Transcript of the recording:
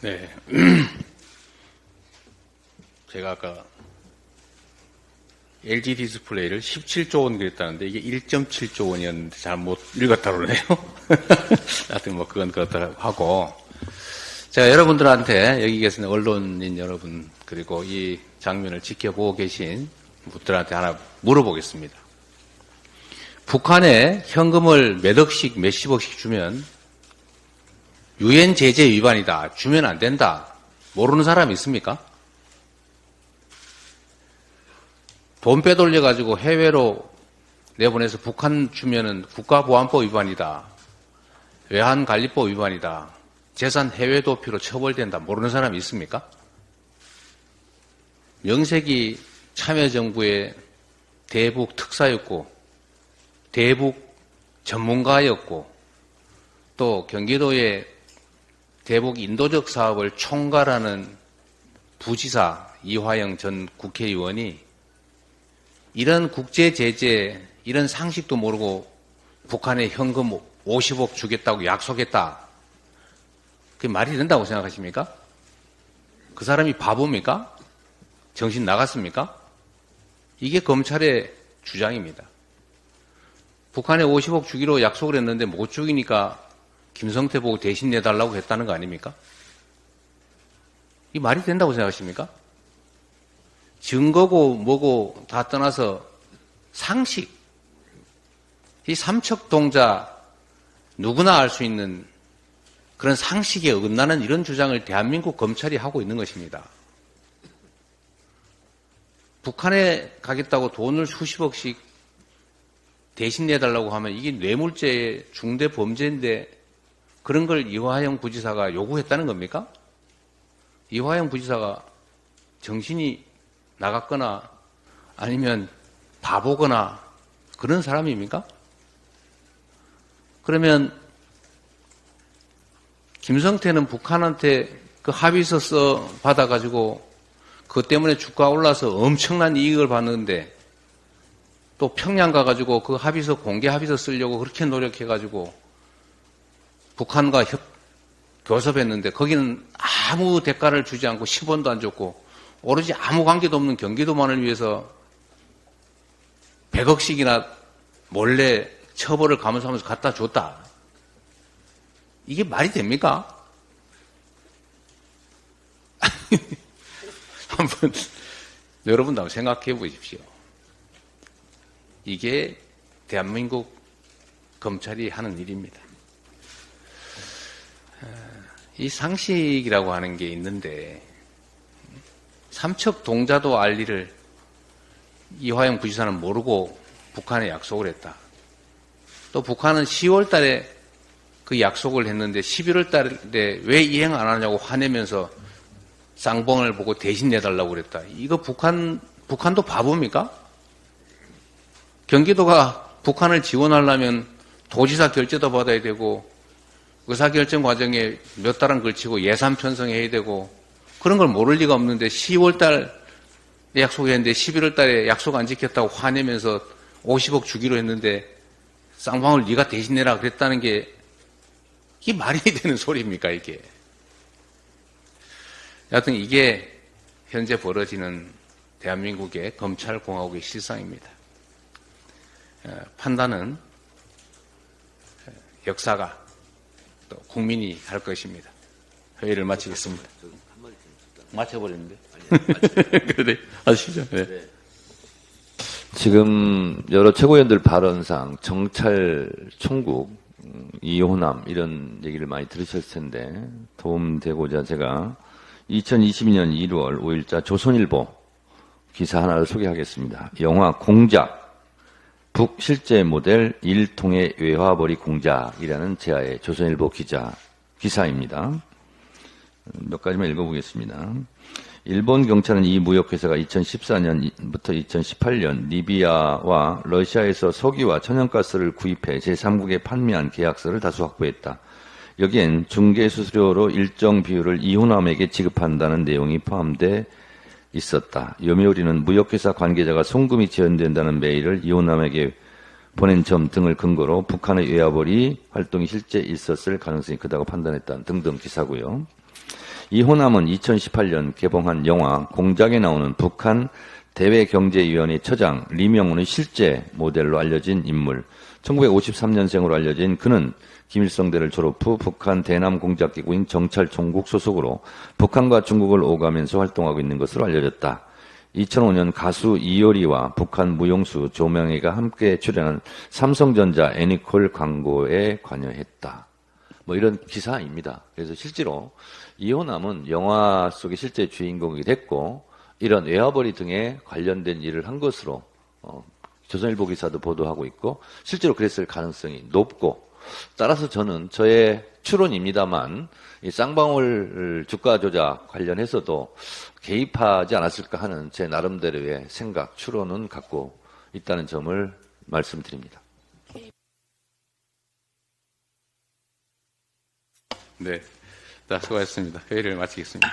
네. 제가 아까 LG 디스플레이를 17조 원 그랬다는데 이게 1.7조 원이었는데 잘 못 읽었다 그러네요. 하여튼 뭐 그건 그렇다고 하고, 제가 여러분들한테 여기 계신 언론인 여러분 그리고 이 장면을 지켜보고 계신 분들한테 하나 물어보겠습니다. 북한에 현금을 몇 억씩 몇십억씩 주면 유엔 제재 위반이다, 주면 안 된다, 모르는 사람 있습니까? 돈 빼돌려가지고 해외로 내보내서 북한 주면은 국가보안법 위반이다, 외환관리법 위반이다, 재산 해외 도피로 처벌된다, 모르는 사람 있습니까? 명색이 참여정부의 대북 특사였고 대북 전문가였고 또 경기도의 대북 인도적 사업을 총괄하는 부지사 이화영 전 국회의원이 이런 국제 제재, 이런 상식도 모르고 북한에 현금 50억 주겠다고 약속했다. 그게 말이 된다고 생각하십니까? 그 사람이 바보입니까? 정신 나갔습니까? 이게 검찰의 주장입니다. 북한에 50억 주기로 약속을 했는데 못 주기니까 김성태 보고 대신 내달라고 했다는 거 아닙니까? 이 말이 된다고 생각하십니까? 증거고 뭐고 다 떠나서 상식, 이 삼척동자 누구나 알 수 있는 그런 상식에 어긋나는 이런 주장을 대한민국 검찰이 하고 있는 것입니다. 북한에 가겠다고 돈을 수십억씩 대신 내달라고 하면 이게 뇌물죄의 중대 범죄인데 그런 걸 이화영 부지사가 요구했다는 겁니까? 이화영 부지사가 정신이 나갔거나 아니면 바보거나 그런 사람입니까? 그러면 김성태는 북한한테 그 합의서 써 받아가지고 그것 때문에 주가 올라서 엄청난 이익을 받는데 또 평양 가가지고 그 합의서, 공개 합의서 쓰려고 그렇게 노력해가지고 북한과 교섭했는데 거기는 아무 대가를 주지 않고 10원도 안 줬고 오로지 아무 관계도 없는 경기도만을 위해서 100억씩이나 몰래 처벌을 감수하면서 갖다 줬다. 이게 말이 됩니까? 한번 여러분도 한번 생각해 보십시오. 이게 대한민국 검찰이 하는 일입니다. 이 상식이라고 하는 게 있는데 삼척 동자도 알 일을 이화영 부지사는 모르고 북한에 약속을 했다. 또 북한은 10월 달에 그 약속을 했는데 11월 달에 왜 이행 안 하냐고 화내면서 쌍봉을 보고 대신 내달라고 그랬다. 이거 북한도 바보입니까? 경기도가 북한을 지원하려면 도지사 결재도 받아야 되고 의사결정 과정에 몇 달은 걸치고 예산 편성해야 되고 그런 걸 모를 리가 없는데 10월 달에 약속했는데 11월 달에 약속 안 지켰다고 화내면서 50억 주기로 했는데 쌍방울 네가 대신 내라 그랬다는 게 이게 말이 되는 소리입니까 이게? 여하튼 이게 현재 벌어지는 대한민국의 검찰공화국의 실상입니다. 판단은 역사가 또 국민이 할 것입니다. 회의를 마치겠습니다. 마쳐버렸는데. 그래, 아시죠? 네. 지금 여러 최고위원들 발언상 정찰 총국, 이호남 이런 얘기를 많이 들으셨을 텐데 도움되고자 제가 2022년 1월 5일자 조선일보 기사 하나를 소개하겠습니다. 영화 공작, 북 실제 모델 일통의 외화벌이 공작이라는 제아의 조선일보 기사입니다. 몇 가지만 읽어보겠습니다. 일본 경찰은 이 무역회사가 2014년부터 2018년 리비아와 러시아에서 석유와 천연가스를 구입해 제3국에 판매한 계약서를 다수 확보했다. 여기엔 중개수수료로 일정 비율을 이호남에게 지급한다는 내용이 포함돼 있었다. 요미우리는 무역회사 관계자가 송금이 지연된다는 메일을 이호남에게 보낸 점 등을 근거로 북한의 외화벌이 활동이 실제 있었을 가능성이 크다고 판단했다 등등 기사고요. 이호남은 2018년 개봉한 영화 공작에 나오는 북한 대외경제위원회 처장 리명훈의 실제 모델로 알려진 인물. 1953년생으로 알려진 그는 김일성대를 졸업 후 북한 대남공작기구인 정찰총국 소속으로 북한과 중국을 오가면서 활동하고 있는 것으로 알려졌다. 2005년 가수 이효리와 북한 무용수 조명희가 함께 출연한 삼성전자 애니콜 광고에 관여했다. 뭐 이런 기사입니다. 그래서 실제로 이호남은 영화 속의 실제 주인공이 됐고 이런 외화벌이 등에 관련된 일을 한 것으로 조선일보 기사도 보도하고 있고 실제로 그랬을 가능성이 높고 따라서 저는 저의 추론입니다만 이 쌍방울 주가 조작 관련해서도 개입하지 않았을까 하는 제 나름대로의 생각, 추론은 갖고 있다는 점을 말씀드립니다. 네, 수고하셨습니다. 회의를 마치겠습니다.